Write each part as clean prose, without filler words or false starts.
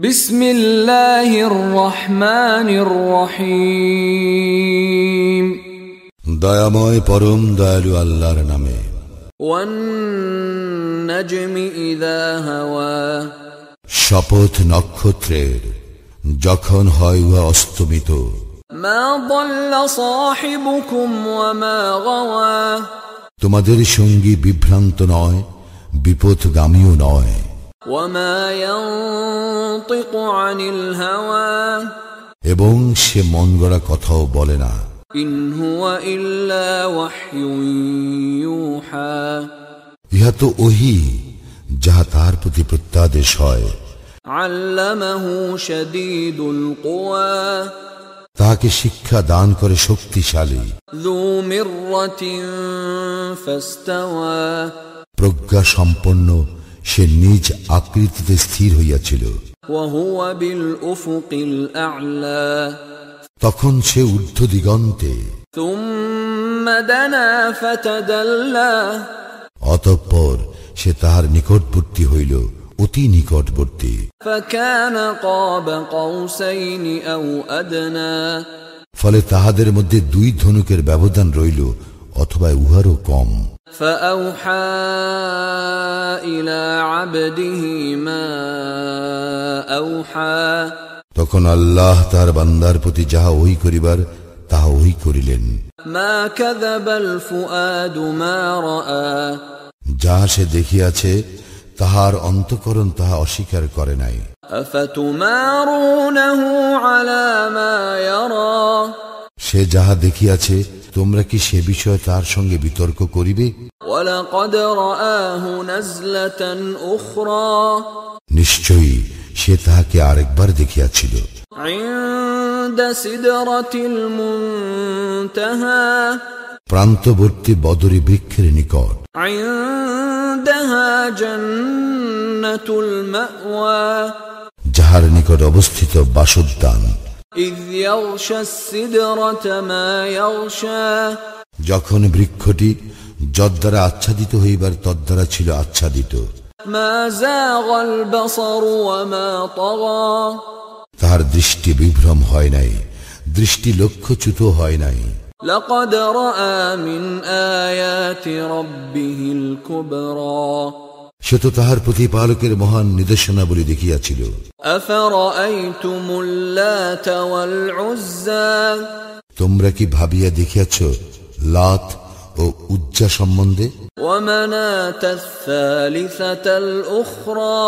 বিসমিল্লাহির রহমানির রহিম। দয়াময় পরম দয়ালু আল্লাহর নামে। ওয়ান নাজমি ইযা হাওয়া, শপথ নক্ষত্রের, যখন হয় উহা অস্তমিত। মা দাল্লা সাহিবুকুম ওয়া মা গাওয়া, তোমাদের সঙ্গী বিভ্রান্ত নয়, বিপথগামীও নয়। ওয়া মা ইয়ানতিকু আনিল হাওয়া, এবং সে মন গড়া কথাও বলে না। ইন হুয়া ইল্লা ওয়াহয়ুন ইউহা, ইহা তো ওহী, যাহা তার প্রতি প্রত্যাদেশ হয়। আল্লামাহু শাদীদুল কুওয়া, তাহাকে শিক্ষা দান করে শক্তিশালী। যু মিররাতিন ফাস্তাওয়া, প্রজ্ঞা সম্পন্ন, সে নিজ আকৃতিতে স্থির হইয়াছিল। ওয়া হুয়া বিল উফুকিল আ'লা, তখন সে ঊর্ধ্ব দিগন্তে। থুম্মা দানা ফাতাদাল্লা, অতঃপর সে তাহার নিকটবর্তী হইল, অতি নিকটবর্তী। ফাকানা কাবা কাউসাইনি আও আদনা, ফলে তাহাদের মধ্যে দুই ধনুকের ব্যবধান রইল, অথবা উহারও কম। ফাআওহা ইলা আবদিহি মা আওহা, তখন আল্লাহ তাহার বান্দার প্রতি যাহা ওহী করিবার তাহা ওহী করিলেন। মা কাযাবাল ফুআদু মা রাআ, যাহা সে দেখিয়াছে তাহার অন্তঃকরণ তাহা অস্বীকার করে নাই। আফাতুমারুনাহু আলা মা ইয়ারা, সে যাহা দেখিয়াছে তোমরা কি সে বিষয়ে তার সঙ্গে বিতর্ক করিবে? ওয়ালাকাদ রাআহু নাজলাতান উখরা, নিশ্চয়ই সে তাহাকে আরেকবার দেখিয়াছিল। ইনদা সিদরাতিল মুনতাহা, প্রান্তবর্তী বদরী বৃক্ষের নিকট। ইনদাহা জান্নাতুল মাওয়া, যাহার নিকট অবস্থিত বাসোদ্যান। ইয ইয়াগশা সিদরাতা মা ইয়াগশা, যখন বৃক্ষটি যদ্বারা আচ্ছাদিত হইবার তদ্বারা ছিল আচ্ছাদিত। মা যাগাল বাসারু ওয়া মা তাগা, তাহার দৃষ্টি বিভ্রম হয় নাই, দৃষ্টি লক্ষ্যচ্যুত হয় নাই। লাকাদ রাআ মিন আয়াতি রাব্বিহিল কুবরা, সে তো তাহার প্রতিপালকের মহান নিদর্শনাবলী দেখিয়াছিল। আফারাআইতুমুল লাতা ওয়াল উজ্জা, তোমরা কি ভাবিয়া দেখিয়াছ লাত ও উজ্জা সম্বন্ধে? ওয়া মানাতাস সালিসাতাল উখরা,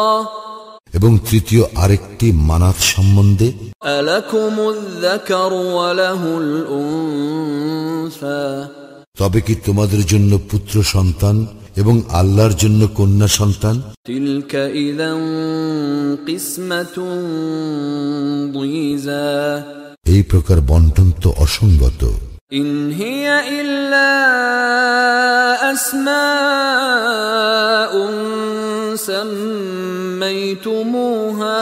এবং তৃতীয় আরেকটি মানাত সম্বন্ধে। আলাকুমুয যাকারু ওয়া লাহুল উনসা, তবে কি তোমাদের জন্য পুত্র সন্তান এবং আল্লাহর জন্য কন্যা সন্তান? তিলকা ইযান কিসমাতুন দীযা, এই প্রকার বণ্টন তো অসঙ্গত। ইন হিয়া ইল্লা আসমাউন সাম্মাইতুমুহা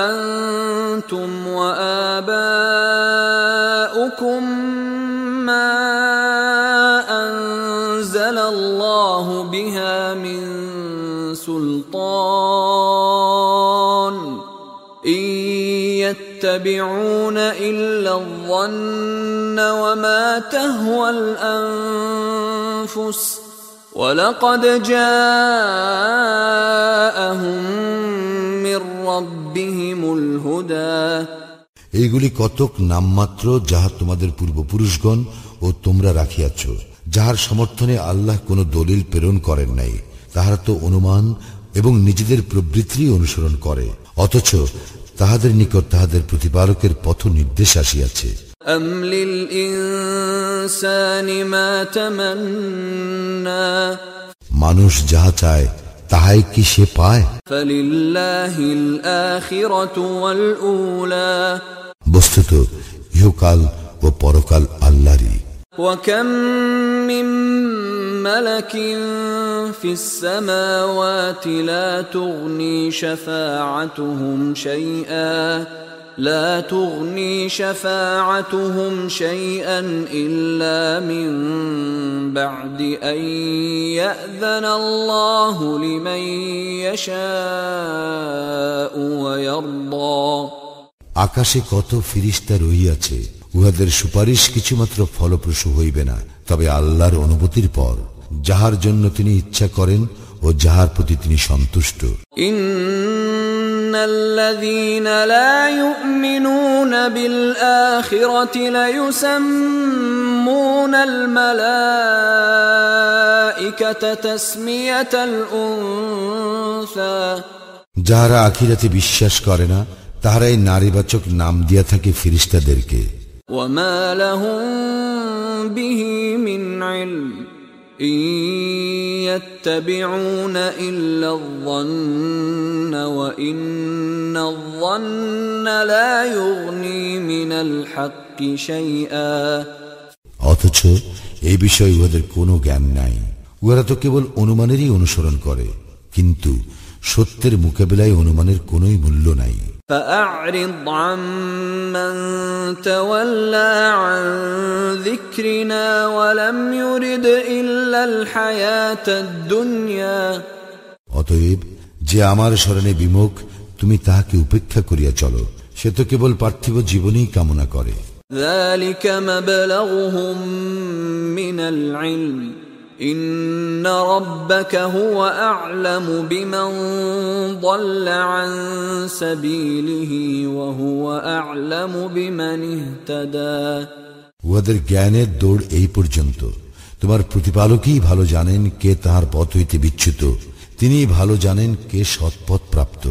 আনতুম ওয়া আবাউকুম মা আনজালাল্লাহু বিহা মিন সুলতান, ইন ইয়াত্তাবিউনা ইল্লা আয-যন্না ওয়া মা তাহওয়াল আনফুস, ওয়ালাকাদ জাআহুম মির রাব্বিহিমুল হুদা। এইগুলি কতক নামমাত্র যাহা তোমাদের পূর্বপুরুষগণ ও তোমরা রাখিয়াছ, যাহার সমর্থনে আল্লাহ কোন দলিল প্রেরণ করেন নাই। তাহারা তো অনুমান এবং নিজেদের প্রবৃত্তি অনুসরণ করে, অথচ তাহাদের নিকট তাহাদের প্রতিপালকের পথ নির্দেশ আসিয়াছে। আম লিল ইনসানি মা তামান্না, মানুষ যাহা চায় তাহাই কি সে পায়? ফালিল্লাহিল আখিরাতু ওয়াল উলা, বস্তুত ইহকাল ও পরকাল আল্লাহরই। ওয়া কাম মিন মালাকিন ফিস সামাওয়াতি লা তুগনি শাফাআতুহুম শাইআ لا تغني شفاعتهم شيئا إلا من بعد أن يأذن الله لمن يشاء ويرضى আকাশে কত ফেরেশতা রহিয়াছে, উহাদের সুপারিশ কিছুমাত্র ফলপ্রসূ হইবে না, তবে আল্লাহর অনুমতির পর, যাহার জন্য তিনি ইচ্ছা করেন ও যাহার প্রতি তিনি সন্তুষ্ট। ইন্নাল্লাযীনা লা ইউমিনুনা বিল আখিরাতি লা ইউসাম্মুনাল মালাঈকাতা তাসমিয়াতাল উনসা, যাহারা আখিরাতে বিশ্বাস করে না তাহারাই নারীবাচক নাম দিয়া থাকে ফেরেশতাদেরকে। ওয়ামা লাহুম বিহি মিন ইলম ইন ইয়াত্তাবিউনা ইল্লায-যন্না ওয়া ইন্নায-যন্না লা ইউগনি মিনাল হাক্কি শাইআ। অথচ এই বিষয়ে উহাদের কোনো জ্ঞান নাই, উহারা তো কেবল অনুমানেরই অনুসরণ করে, কিন্তু সত্যের মোকাবিলায় অনুমানের কোনোই মূল্য নাই। فأعرض عمن تولى عن ذكرنا ولم يرد إلا الحياة الدنيا। অতএব যে আমার শরণে বিমুখ, তুমি তাহাকে উপেক্ষা করিয়া চলো, সে তো কেবল পার্থিব জীবনই কামনা করে। ذلك مبلغهم من العلم إن ربك هو أعلم بمن ضل عن سبيله وهو أعلم بمن اهتدى। উহাদের জ্ঞানের দৌড় এই পর্যন্ত, তোমার প্রতিপালকই ভালো জানেন কে তাহার পথ হইতে বিচ্যুত, তিনিই ভালো জানেন কে সৎপথ প্রাপ্ত।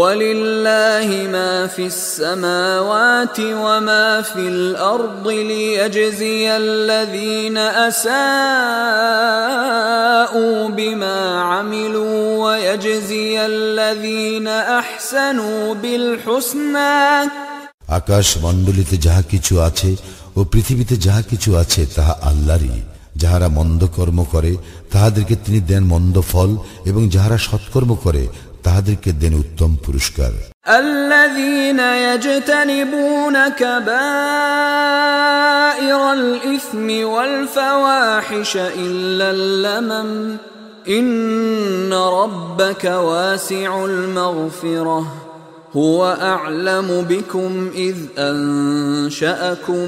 وَلِلَّهِ مَا فِي السَّمَاوَاتِ وَمَا فِي الْأَرْضِ لِيَجْزِيَ الَّذِينَ أَسَاءُوا بِمَا عَمِلُوا وَيَجْزِيَ الَّذِينَ أَحْسَنُوا بِالْحُسْنَى। আকাশ মণ্ডলীতে যাহা কিছু আছে ও পৃথিবীতে যাহা কিছু আছে তাহা আল্লাহরই। যাহারা মন্দ কর্ম করে তাহাদেরকে তিনি দেন মন্দ ফল, এবং যাহারা সৎকর্ম করে তাহাদেরকে দেন উত্তম পুরস্কার। الذين يجتنبون كبائر الإثم والفواحش إلا اللمم إن ربك واسع المغفرة هو أعلم بكم إذ أنشأكم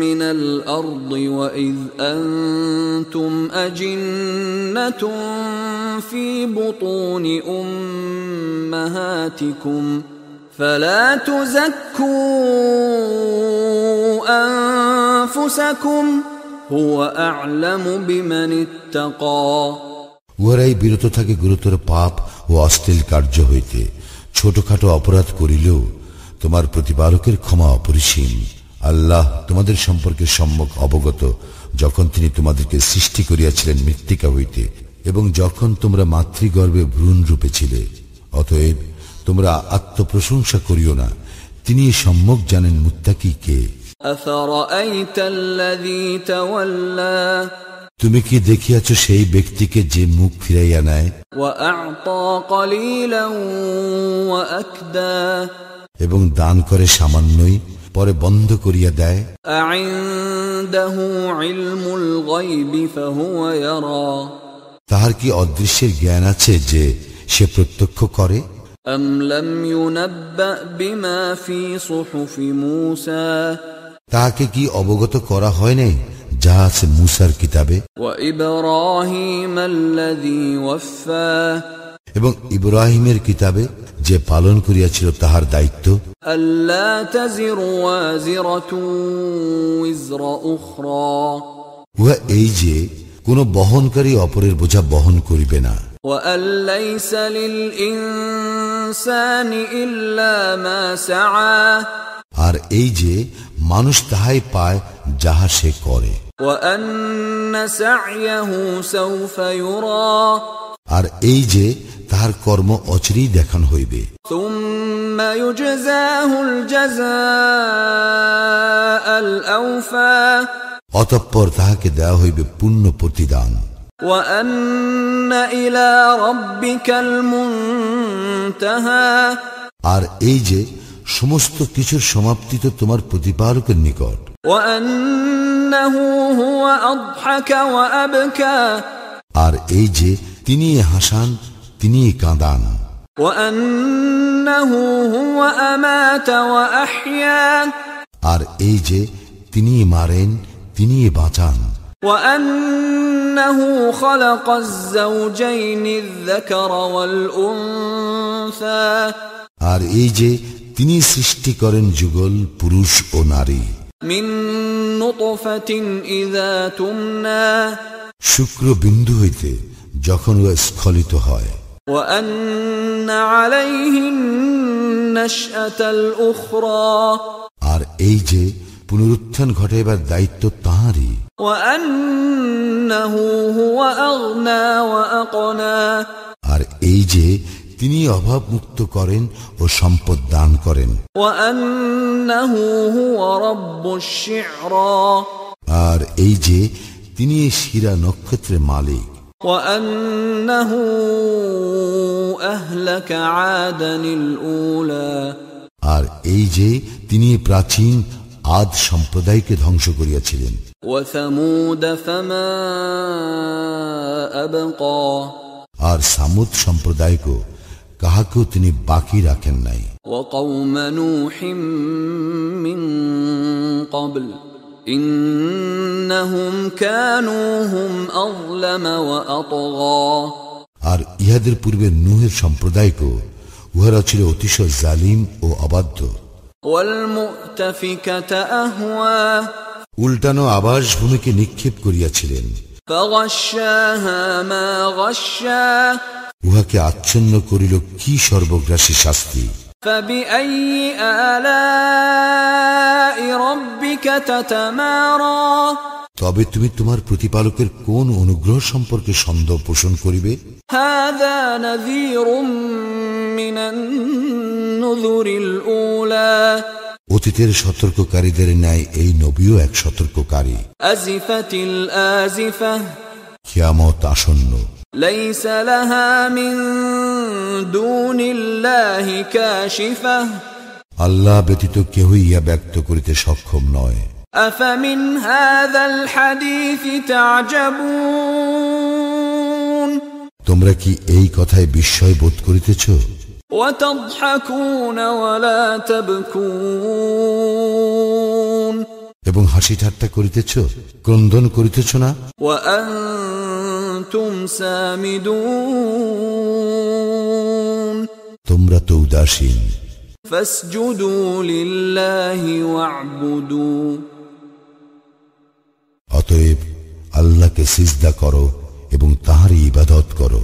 من الأرض وإذ أنتم أجنة في بطون أمهاتكم فلا تزكوا أنفسكم هو أعلم بمن اتقى। উহারাই বিরত থাকে গুরুতর পাপ ও অশ্লীল কার্য হইতে, ছোটখাটো অপরাধ করিলেও তোমার প্রতিপালকের ক্ষমা অপরিসীম। আল্লাহ তোমাদের সম্পর্কে সম্যক অবগত, যখন তিনি তোমাদেরকে সৃষ্টি করিয়াছিলেন মৃত্তিকা হইতে, এবং যখন তোমরা মাতৃগর্ভে ভ্রূণ রূপে ছিলে। অতএব তোমরা আত্মপ্রশংসা করিও না, তিনি সম্যক জানেন মুত্তাকি কে। أفرأيت الذي تولى তুমি কি দেখিয়াছ সেই ব্যক্তিকে যে মুখ ফিরাইয়া নেয় وأعطى قليلا وأكدى এবং দান করে সামান্যই, পরে বন্ধ করিয়া দেয়। أعنده علم الغيب فهو يرى তাহার কি অদৃশ্যের জ্ঞান আছে যে সে প্রত্যক্ষ করে? أم لم ينبأ بما في صحف موسى তাহাকে কি অবগত করা হয় নাই যাহা আছে মূসার কিতাবে? وإبراهيم الذي وفى এবং ইব্রাহিমের কিতাবে যে পালন করিয়াছিল তাহার দায়িত্ব। ألا تزر وازرة وزر أخرى উহা এই যে কোন বহনকারী অপরের বোঝা বহন করিবে না। وأن ليس للإنسان إلا ما سعى আর এই যে মানুষ তাহাই পায় যাহা সে করে। وأن سعيه سوف يرى আর এই যে তাহার কর্ম অচিরেই দেখানো হইবে। ثم يجزاه الجزاء الأوفى অতঃপর তাহাকে দেওয়া হইবে পূর্ণ প্রতিদান। وأن إلى ربك المنتهى আর এই যে সমস্ত কিছুর সমাপ্তি তো তোমার প্রতিপালকের নিকট। وأنه هو أضحك وأبكى আর এই যে তিনি হাসান, তিনি কাঁদান। وأنه هو أمات وأحيا আর এই যে তিনি মারেন, তিনি বাঁচান। وأنه خلق الزوجين الذكر والأنثى আর এই যে তিনি সৃষ্টি করেন যুগল পুরুষ ও নারী। من نطفة إذا تمنى শুক্র বিন্দু হইতে যখন ও স্খলিত হয়। وأن عليه النشأة الأخرى আর এই যে পুনরুত্থান ঘটাইবার দায়িত্ব তাঁরই। وأنه هو أغنى وأقنى আর এই যে তিনি অভাব মুক্ত করেন ও সম্পদ দান করেন। وأنه هو رب الشعرى আর এই যে তিনি শিরা নক্ষত্রের মালিক। وأنه أهلك عادا الأولى আর এই যে তিনি প্রাচীন আদ সম্প্রদায়কে ধ্বংস করিয়াছিলেন। وثمود فما أبقى আর সামুদ সম্প্রদায়কে কাহাকেও তিনি বাকি রাখেন নাই। وقوم نوح من قبل إنهم كانوا هم أظلم وأطغى আর ইহাদের পূর্বে নূহের সম্প্রদায়কে উহারা ছিল অতিশয় জালিম ও অবাধ্য। والمؤتفكة أهوى উল্টানো আবাস ভূমিকে নিক্ষেপ করিয়াছিলেন। فغشاها ما غشا উহাকে আচ্ছন্ন করিল কি সর্বগ্রাসী শাস্তি। فبأي آلاء ربك تتمارى তবে তুমি তোমার প্রতিপালকের কোন অনুগ্রহ সম্পর্কে সন্দেহ পোষণ করিবে? هذا نذير من النذر الأولى অতীতের সতর্ককারীদের ন্যায় এই নবীও এক সতর্ককারী। أزفت الآزفة কিয়ামত আসন্ন। ليس لها من دون الله كاشفة আল্লাহ ব্যতীত কেহই ইহা ব্যক্ত করিতে সক্ষম নয়। أفمن هذا الحديث تعجبون তোমরা কি এই কথায় বিস্ময় বোধ করিতেছ? وتضحكون ولا تبكون এবং হাসি ঠাট্টা করিতেছ, ক্রন্দন করিতেছ না? وأنتم سامدون তোমরা তো উদাসীন। فاسجدوا لله واعبدوا অতএব আল্লাহকে সিজদা করো এবং তাঁরই ইবাদত করো।